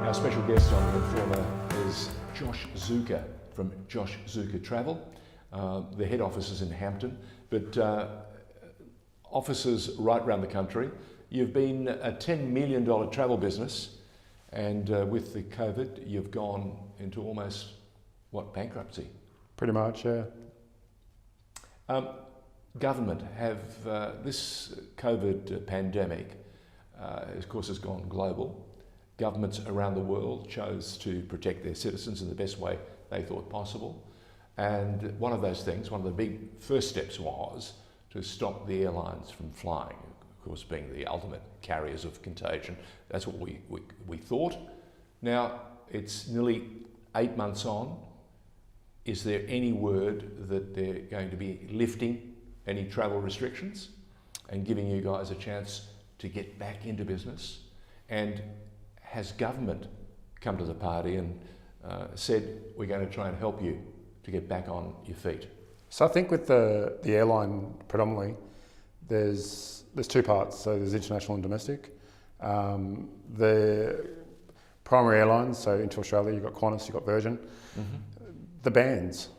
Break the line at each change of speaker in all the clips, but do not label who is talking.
Our special guest on The Informer is Josh Zuker from Josh Zuker Travel. The head office is in Hampton, but offices right around the country. You've been a $10 million travel business, and with the COVID, you've gone into almost, bankruptcy?
Pretty much, yeah.
Government have, this COVID pandemic, of course, has gone global. Governments around the world chose to protect their citizens in the best way they thought possible. And one of those things, one of the big first steps was to stop the airlines from flying, of course being the ultimate carriers of contagion. That's what we thought. Now, it's nearly 8 months on. Is there any word that they're going to be lifting any travel restrictions and giving you guys a chance to get back into business? And has government come to the party and said, we're going to try and help you to get back on your feet?
So I think with the airline predominantly, there's two parts. So there's international and domestic. The primary airlines, so into Australia, you've got Qantas, you've got Virgin. Mm-hmm. The bans,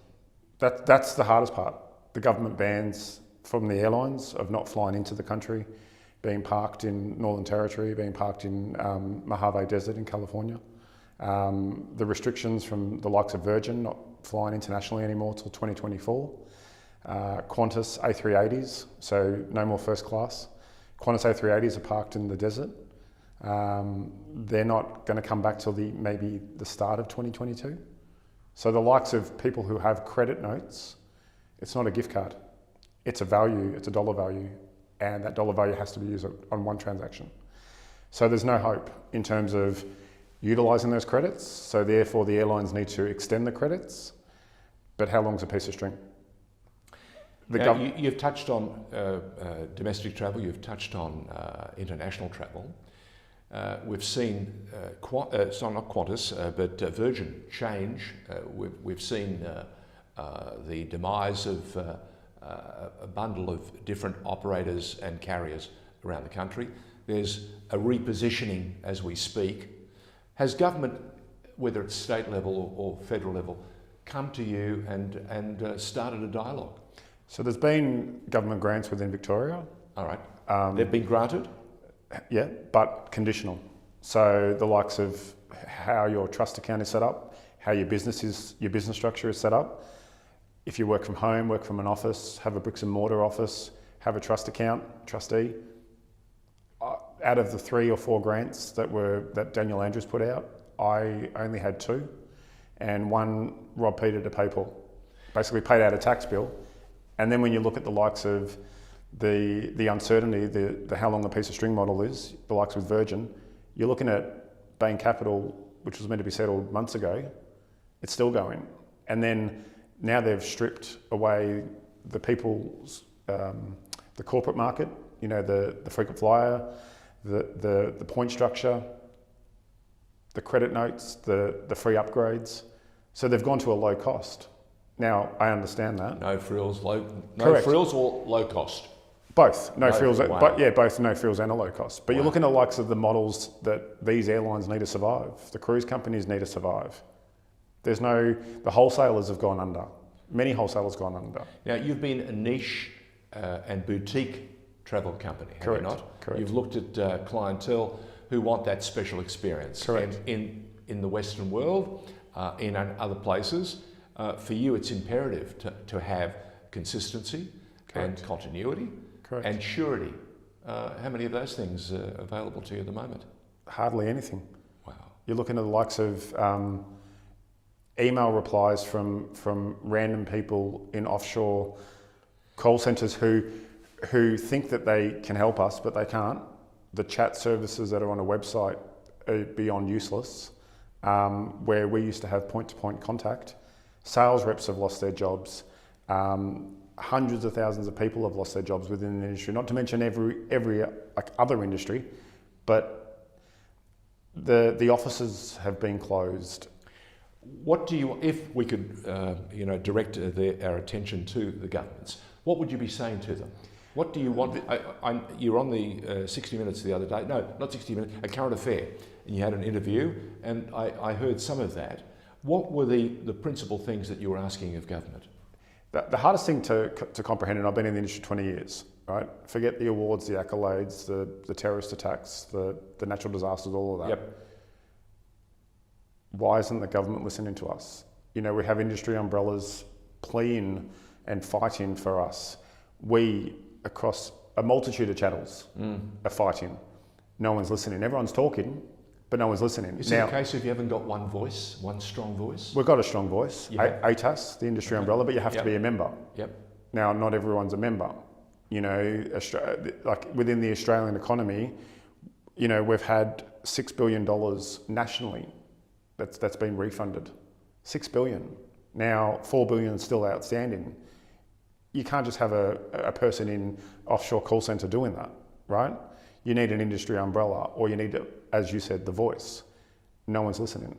that's the hardest part. The government bans from the airlines of not flying into the country, being parked in Northern Territory, being parked in Mojave Desert in California. The restrictions from the likes of Virgin not flying internationally anymore till 2024. Qantas A380s, so no more first class. Qantas A380s are parked in the desert. They're not going to come back till maybe the start of 2022. So the likes of people who have credit notes, it's not a gift card. It's a value, it's a dollar value, and that dollar value has to be used on one transaction. So there's no hope in terms of utilising those credits, so therefore the airlines need to extend the credits, but how long's a piece of string?
You've touched on domestic travel, you've touched on international travel. We've seen, not Qantas, but Virgin change. We've seen the demise of a bundle of different operators and carriers around the country. There's a repositioning as we speak. Has government, whether it's state level or federal level, come to you and started a dialogue?
So there's been government grants within Victoria.
All right. They've been granted?
Yeah, but conditional. So the likes of how your trust account is set up, how your business structure is set up. If you work from home, work from an office, have a bricks and mortar office, have a trust account, trustee. Out of the 3 or 4 grants that Daniel Andrews put out, I only had 2, and one robbed Peter to pay Paul. Basically paid out a tax bill, and then when you look at the likes of the uncertainty, the how long a piece of string model is, the likes with Virgin, you're looking at Bain Capital, which was meant to be settled months ago. It's still going, and then now they've stripped away the people's, the corporate market, the frequent flyer, the point structure, the credit notes, the free upgrades. So they've gone to a low cost. Now, I understand that.
No frills,
Correct.
Frills or low cost?
Both, no frills,
wow.
but yeah, both no frills and a low cost. But
Wow.
You're looking at the likes of the models that these airlines need to survive. The cruise companies need to survive. The wholesalers have gone under. Many wholesalers have gone under.
Now, you've been a niche and boutique travel company, have
Correct.
you not?
Correct.
You've looked at clientele who want that special experience.
Correct.
And in the Western world, in other places, for you it's imperative to have consistency.
Correct.
And continuity.
Correct.
And surety. How many of those things are available to you at the moment?
Hardly anything.
Wow.
You're looking at the likes of email replies from random people in offshore call centres who think that they can help us, but they can't. The chat services that are on a website are beyond useless, where we used to have point-to-point contact. Sales reps have lost their jobs. Hundreds of thousands of people have lost their jobs within the industry, not to mention every other industry, but the offices have been closed.
What do you, if we could, direct our attention to the governments, what would you be saying to them? What do you want? You were on the 60 Minutes the other day. No, not 60 Minutes, a Current Affair. And you had an interview, and I heard some of that. What were the principal things that you were asking of government?
The hardest thing to comprehend, and I've been in the industry 20 years, right? Forget the awards, the accolades, the terrorist attacks, the natural disasters, all of that.
Yep.
Why isn't the government listening to us? You know, we have industry umbrellas pleading and fighting for us. We, across a multitude of channels, are fighting. No one's listening. Everyone's talking, but no one's listening.
Is it a case of you haven't got one voice, one strong voice?
We've got a strong voice, ATAS, the industry umbrella, but you have to be a member.
Yep.
Now, not everyone's a member. You know, like within the Australian economy, you know, we've had $6 billion nationally that's been refunded. $6 billion. Now, $4 billion is still outstanding. You can't just have a person in offshore call centre doing that, right? You need an industry umbrella, or you need, as you said, the voice. No one's listening.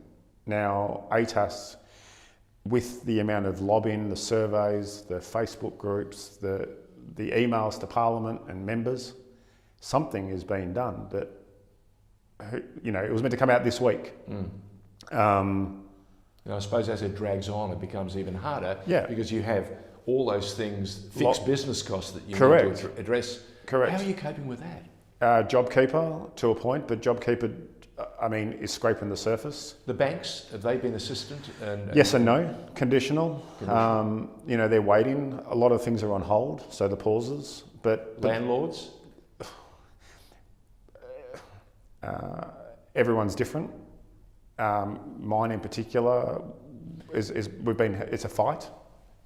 Now, ATAS, with the amount of lobbying, the surveys, the Facebook groups, the emails to Parliament and members, something is being done. But, you know, it was meant to come out this week.
And I suppose as it drags on, it becomes even harder.
Yeah.
Because you have all those things, fixed business costs that you
Correct.
need to address.
Correct.
How are you coping with that?
JobKeeper to a point, but JobKeeper, I mean, is scraping the surface.
The banks, have they been assistant?
Yes and no, conditional. You know, they're waiting. A lot of things are on hold, so the pauses. But
landlords?
Everyone's different. Mine in particular it's a fight.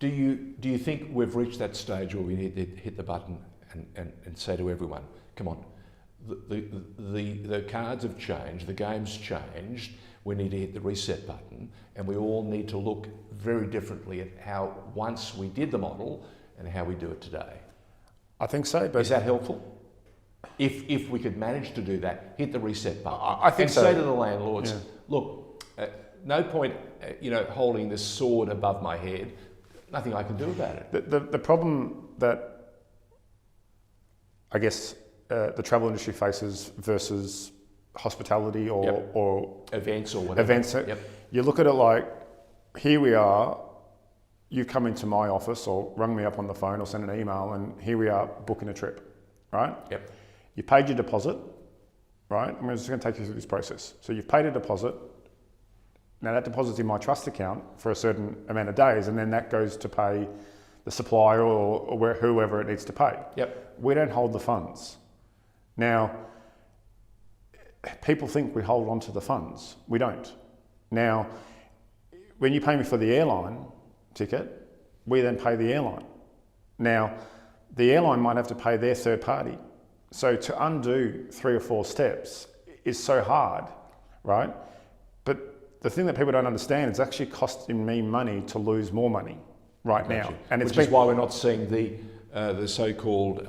Do you think we've reached that stage where we need to hit the button and say to everyone, come on, the cards have changed, the game's changed, we need to hit the reset button, and we all need to look very differently at how once we did the model and how we do it today?
I think so. But
is that helpful? If we could manage to do that, hit the reset button.
I think so.
Say to the landlords, look, no point, holding this sword above my head. Nothing I can do about it.
The problem that I guess the travel industry faces versus hospitality or
events or whatever.
You look at it like, here we are, you've come into my office or rung me up on the phone or sent an email, and here we are booking a trip, right?
Yep.
You paid your deposit, right? I'm just going to take you through this process. So you've paid a deposit. Now that deposit's in my trust account for a certain amount of days, and then that goes to pay the supplier or whoever it needs to pay.
Yep.
We don't hold the funds. Now, people think we hold on to the funds. We don't. Now, when you pay me for the airline ticket, we then pay the airline. Now, the airline might have to pay their third party. So to undo 3 or 4 steps is so hard, right? But the thing that people don't understand, it's actually costing me money to lose more money right now.
And which is why we're not seeing the so-called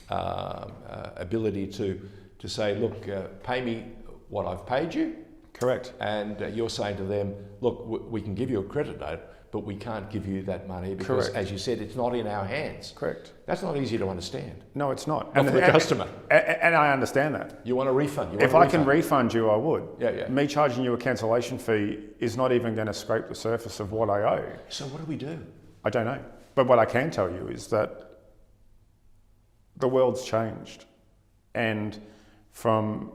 ability to say, look, pay me what I've paid you.
Correct.
And you're saying to them, look, we can give you a credit note, but we can't give you that money because, as you said, it's not in our hands.
Correct.
That's not easy to understand.
No, it's not.
Not for the customer.
And I understand that.
You want a refund.
If I can refund you, I would.
Yeah.
Me charging you a cancellation fee is not even going to scrape the surface of what I owe.
So what do we do?
I don't know. But what I can tell you is that the world's changed. And from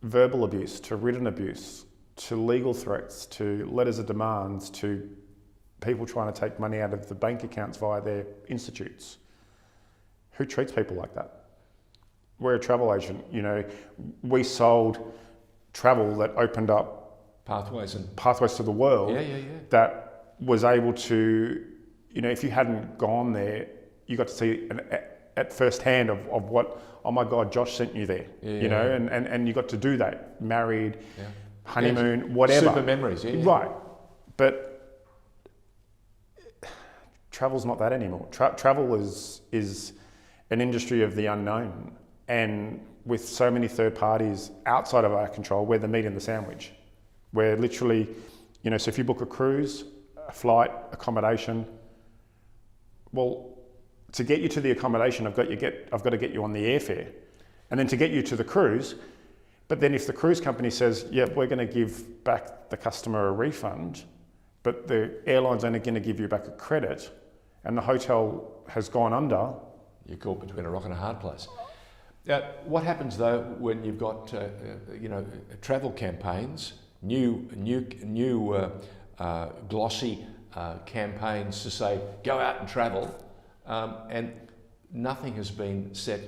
verbal abuse to written abuse to legal threats to letters of demands to people trying to take money out of the bank accounts via their institutes. Who treats people like that? We're a travel agent, you know. We sold travel that opened up
pathways
to the world.
Yeah.
That was able to, you know, if you hadn't gone there, you got to see at first hand of what, oh my God, Josh sent you there, you know, and you got to do that, married, honeymoon, whatever.
Super memories,
Right. But travel's not that anymore. Travel is an industry of the unknown, and with so many third parties outside of our control, we're the meat in the sandwich. We're literally, you know, so if you book a cruise, a flight, accommodation, well, to get you to the accommodation, I've got to get you on the airfare, and then to get you to the cruise. But then if the cruise company says, yeah, we're going to give back the customer a refund, but the airline's only going to give you back a credit, and the hotel has gone under,
you're caught between a rock and a hard place. What happens though when you've got travel campaigns, new glossy campaigns to say go out and travel, and nothing has been set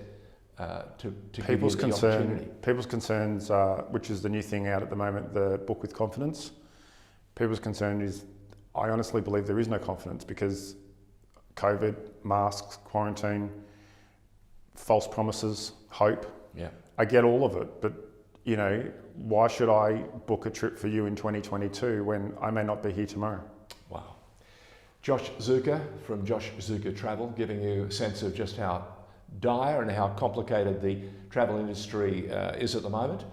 to
people's
give you the opportunity?
People's concerns, which is the new thing out at the moment, the book with confidence. People's concern is, I honestly believe there is no confidence because COVID, masks, quarantine, false promises, hope.
Yeah.
I get all of it, but why should I book a trip for you in 2022 when I may not be here tomorrow?
Wow. Josh Zuker from Josh Zuker Travel, giving you a sense of just how dire and how complicated the travel industry is at the moment.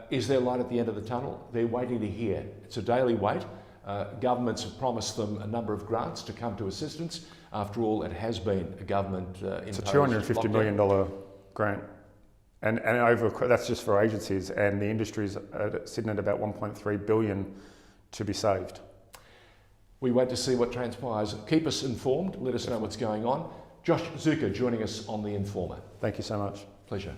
Is there light at the end of the tunnel? They're waiting to hear. It's a daily wait. Governments have promised them a number of grants to come to assistance. After all, it has been a government
It's a $250 million grant. And that's just for agencies, and the industry's sitting at about 1.3 billion to be saved.
We wait to see what transpires. Keep us informed. Let us know what's going on. Josh Zuker joining us on The Informer.
Thank you so much.
Pleasure.